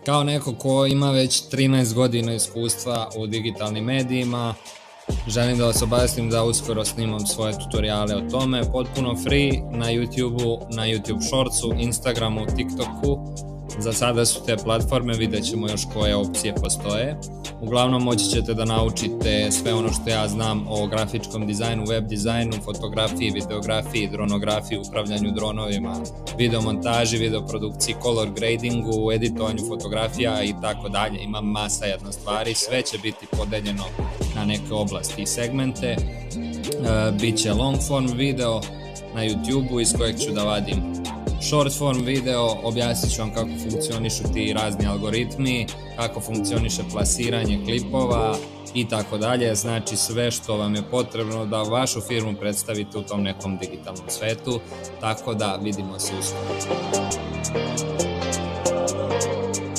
Kao neko ko ima već 13 godina iskustva u digitalnim medijima, želim da vas obavestim da uskoro snimam svoje tutoriale o tome, potpuno free, na YouTube-u, na YouTube Shortsu, Instagramu, TikToku. Za sada su te platforme, vidjet ćemo još koje opcije postoje. Uglavnom moći ćete da naučite sve ono što ja znam o grafičkom dizajnu, web dizajnu, fotografiji, videografiji, dronografiji, upravljanju dronovima, videomontaži, videoprodukciji, color gradingu, editovanju fotografija i tako dalje. Ima masa jedna stvari, sve će biti podeljeno na neke oblasti i segmente. Biće long form video na YouTube-u iz kojeg ću da vadim short form video, objasnit ću vam kako funkcionišu ti razni algoritmi, kako funkcioniše plasiranje klipova i tako dalje. Znači sve što vam je potrebno da vašu firmu predstavite u tom nekom digitalnom svetu, tako da vidimo se uskoro.